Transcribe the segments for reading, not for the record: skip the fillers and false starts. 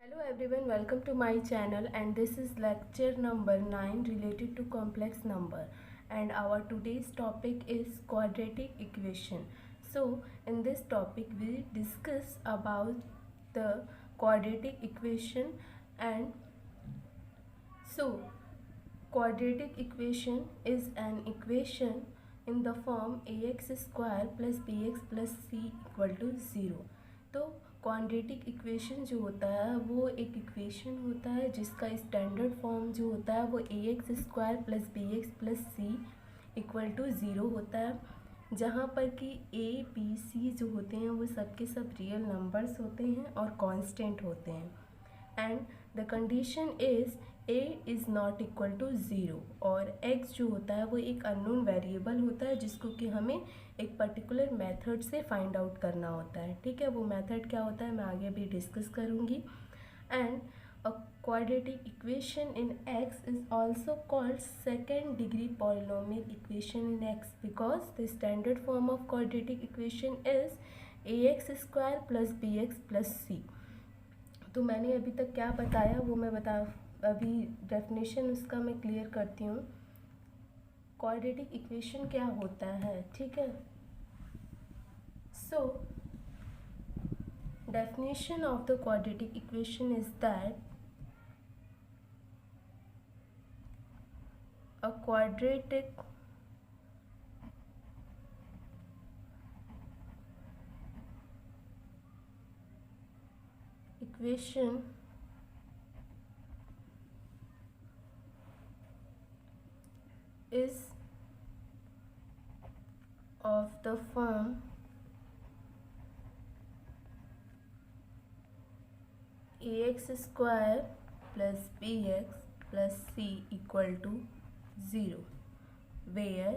Hello everyone, welcome to my channel, and this is lecture number 9 related to complex number, and our today's topic is quadratic equation. So in this topic we discuss about the quadratic equation. And so quadratic equation is an equation in the form ax square plus bx plus c equal to 0. तो quadratic equation जो होता है वो एक equation होता है जिसका standard form जो होता है वो a x square plus b x plus c equal to zero होता है, जहाँ पर कि ए बी सी जो होते हैं वो सबके सब रियल नंबर्स होते हैं और कांस्टेंट होते हैं. And the condition is a is not equal to zero और x जो होता है वो एक अननोन वेरिएबल होता है जिसको कि हमें एक पर्टिकुलर मेथड से फाइंड आउट करना होता है. ठीक है, वो मेथड क्या होता है मैं आगे भी डिस्कस करूँगी. And a quadratic equation in x is also called second degree polynomial equation in x because the standard form of quadratic equation is a x square plus b x plus c. तो मैंने अभी तक क्या बताया वो मैं अभी definition उसका मैं क्लियर करती हूँ. क्वाड्रेटिक इक्वेशन क्या होता है, ठीक है. So definition of the quadratic equation is that a quadratic equation is of the form ax square plus bx plus c equal to 0, where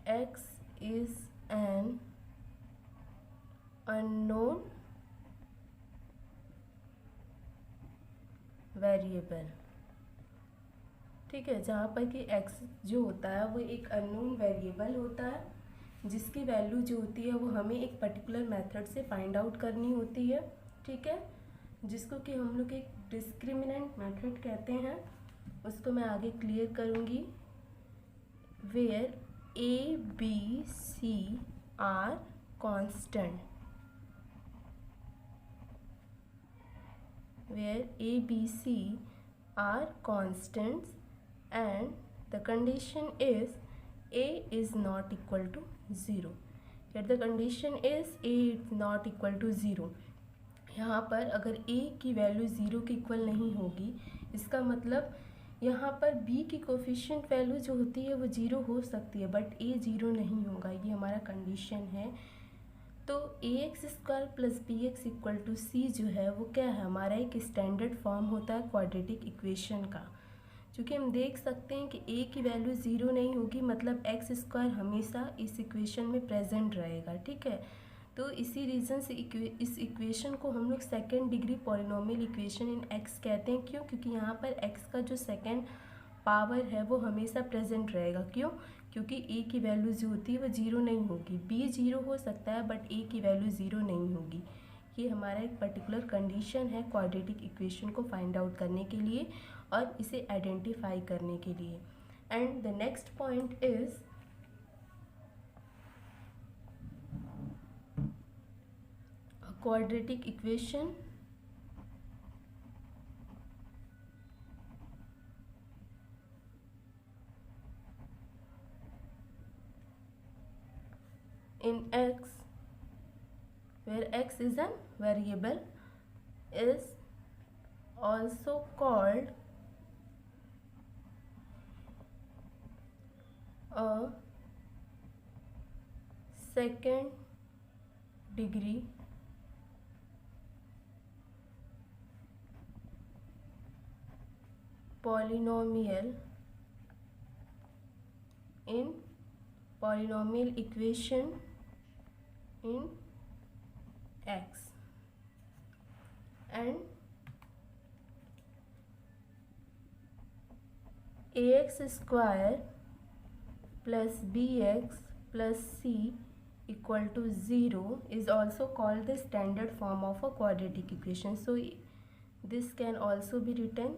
x is an unknown variable. ठीक है, जहाँ पर कि x जो होता है वो एक अननोन वेरिएबल होता है जिसकी वैल्यू जो होती है वो हमें एक पर्टिकुलर मेथड से फाइंड आउट करनी होती है. ठीक है, जिसको कि हम लोग एक डिस्क्रिमिनेंट मेथड कहते हैं, उसको मैं आगे क्लियर करूँगी. Where A B C are constant, where a b c are constants and the condition is a is not equal to 0. Here the condition is a is not equal to 0. यहाँ पर अगर a की value 0 के equal नहीं होगी, इसका मतलब यहाँ पर b की कोफिशिएंट वैल्यू जो होती है वो 0 हो सकती है बट a 0 नहीं होगा, ये हमारा कंडीशन है. तो a x square plus b x equal to c जो है वो क्या है, हमारा एक स्टैंडर्ड फॉर्म होता है क्वाड्रेटिक इक्वेशन का. क्योंकि हम देख सकते हैं कि ए की वैल्यू 0 नहीं होगी, मतलब एक्स स्क्वायर हमेशा इस इक्वेशन में प्रेजेंट रहेगा. ठीक है, तो इसी रीज़न से इस इक्वेशन को हम लोग सेकेंड डिग्री पॉलिनोमियल इक्वेशन इन एक्स कहते हैं. क्यों? क्योंकि यहाँ पर एक्स का जो सेकेंड पावर है वो हमेशा प्रेजेंट रहेगा. क्यों? क्योंकि ए की वैल्यू जो होती है वो 0 नहीं होगी. बी 0 हो सकता है बट ए की वैल्यू 0 नहीं होगी. ये हमारा एक पर्टिकुलर कंडीशन है क्वाड्रेटिक इक्वेशन को फाइंड आउट करने के लिए और इसे आइडेंटिफाई करने के लिए. And the next point is quadratic equation in x, where x is a variable, is also called a second degree polynomial in polynomial equation in x. And ax square plus bx plus c equal to 0 is also called the standard form of a quadratic equation. So this can also be written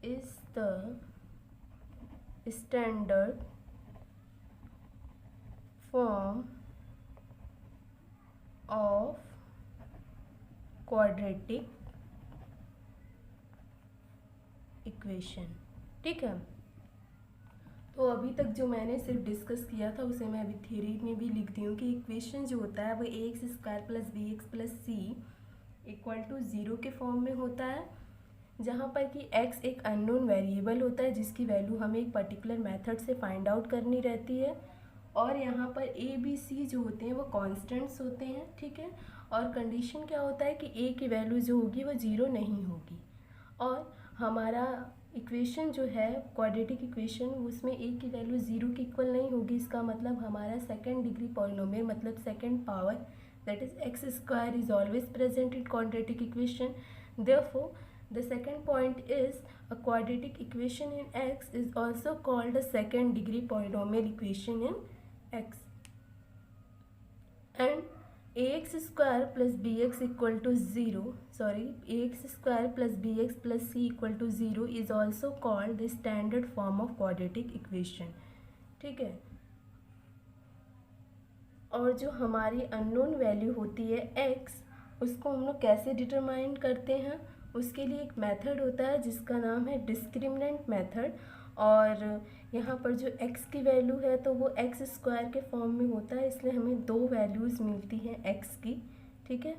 is the standard form of quadratic equation. ठीक है, तो अभी तक जो मैंने सिर्फ discuss किया था उसे मैं अभी थ्योरी में भी लिख दी हूँ कि इक्वेशन जो होता है वो ax² + bx + c equal to 0 के फॉर्म में होता है, जहाँ पर कि x एक अननोन वेरिएबल होता है जिसकी वैल्यू हमें एक पर्टिकुलर मेथड से फाइंड आउट करनी रहती है, और यहाँ पर a b c जो होते हैं वो कांस्टेंट्स होते हैं. ठीक है, और कंडीशन क्या होता है कि a की वैल्यू जो होगी वो 0 नहीं होगी, और हमारा इक्वेशन जो है क्वाड्रेटिक इक्वेशन उसमें a की वैल्यू 0 के इक्वल नहीं होगी. इसका मतलब हमारा सेकंड डिग्री पॉलिनोमियल मतलब second power that is x² is always present in quadratic equation. Therefore the second point is a quadratic equation in x is also called a second degree polynomial equation in x, and ax² + bx equal to 0 ax² + bx + c equal to 0 is also called the standard form of quadratic equation. ठीक है, और जो हमारी unknown value होती है x उसको हम लोग कैसे डिटरमाइन करते हैं, उसके लिए एक मेथड होता है जिसका नाम है डिस्क्रिमिनेंट मेथड, और यहाँ पर जो x की वैल्यू है तो वो x² के फॉर्म में होता है, इसलिए हमें दो वैल्यूज़ मिलती हैं x की. ठीक है,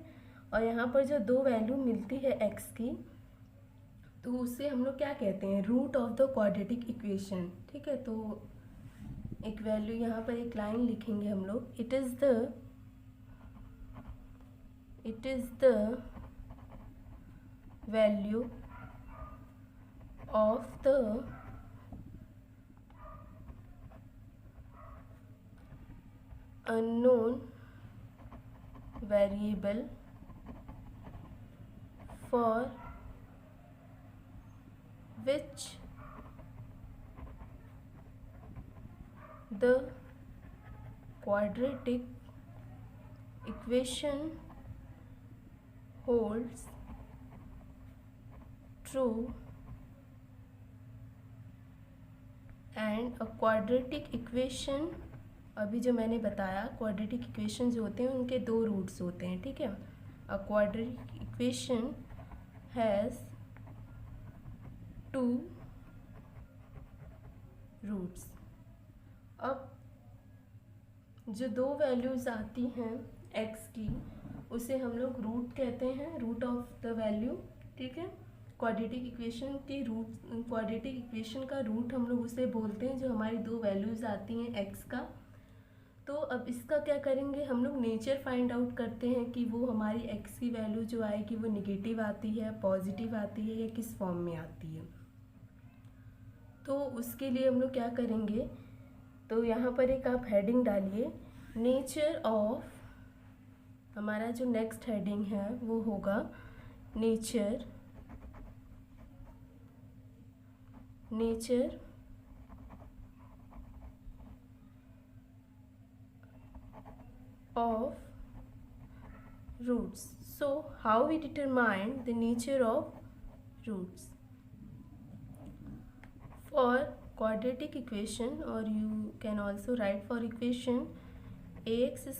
और यहाँ पर जो दो वैल्यू मिलती है x की तो उसे हम लोग क्या कहते हैं, root of the quadratic equation. ठीक है, तो एक वैल्यू यहाँ पर एक लाइन लिखेंगे हम लोग, it is the value of the unknown variable for which the quadratic equation holds true, and a quadratic equation, अभी जो मैंने बताया क्वाड्रेटिक इक्वेशन जो होते हैं उनके दो रूट्स होते हैं. ठीक है, a quadratic equation has two roots. अब जो दो वैल्यूज़ आती हैं x की उसे हम लोग रूट कहते हैं, रूट ऑफ द वैल्यू. ठीक है, क्वाड्रेटिक इक्वेशन की रूट, क्वाड्रेटिक इक्वेशन का रूट हम लोग उसे बोलते हैं जो हमारी दो वैल्यूज़ आती हैं x का. तो अब इसका क्या करेंगे, हम लोग नेचर फाइंड आउट करते हैं कि वो हमारी x की वैल्यू जो आएगी वो निगेटिव आती है, पॉजिटिव आती है, या किस फॉर्म में आती है. तो उसके लिए हम लोग क्या करेंगे, तो यहाँ पर एक आप हेडिंग डालिए, नेचर ऑफ, हमारा जो नेक्स्ट हेडिंग है वो होगा nature of roots. So how we determine the nature of roots? For quadratic equation, or you can also write for equation ax²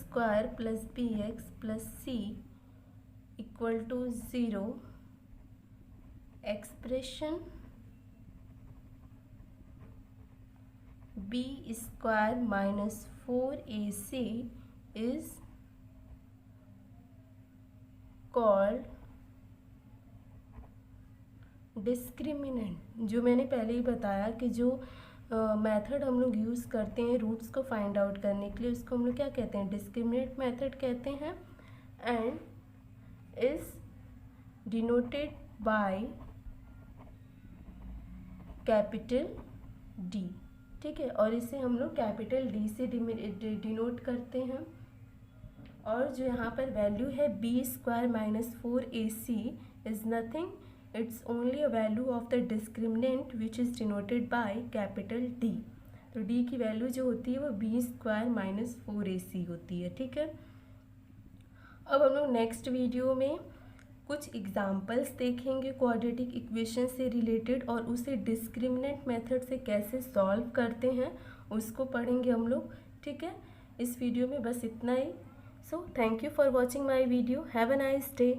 + bx + c equal to 0, expression b² - 4ac is called discriminant. जो मैंने पहले ही बताया कि जो method हम लोग use करते हैं रूट्स को फाइंड आउट करने के लिए उसको हम लोग क्या कहते हैं, डिस्क्रिमिनेंट मेथड कहते हैं, and is denoted by capital D. ठीक है, और इसे हम लोग कैपिटल D से डिनोट करते हैं. और जो यहाँ पर वैल्यू है b² - 4ac is nothing, it's only a value of the discriminant which is denoted by capital D. तो डी की वैल्यू जो होती है वो बी स्क्वायर माइनस 4ac होती है। ठीक है, अब हम लोग नेक्स्ट वीडियो में कुछ एग्जाम्पल्स देखेंगे क्वाड्रेटिक इक्वेशन से रिलेटेड, और उसे डिस्क्रिमिनेंट मेथड से कैसे सॉल्व करते हैं उसको पढ़ेंगे हम लोग। ठीक है, इस वीडियो में बस इतना ही। So thank you for watching my video, have a nice day.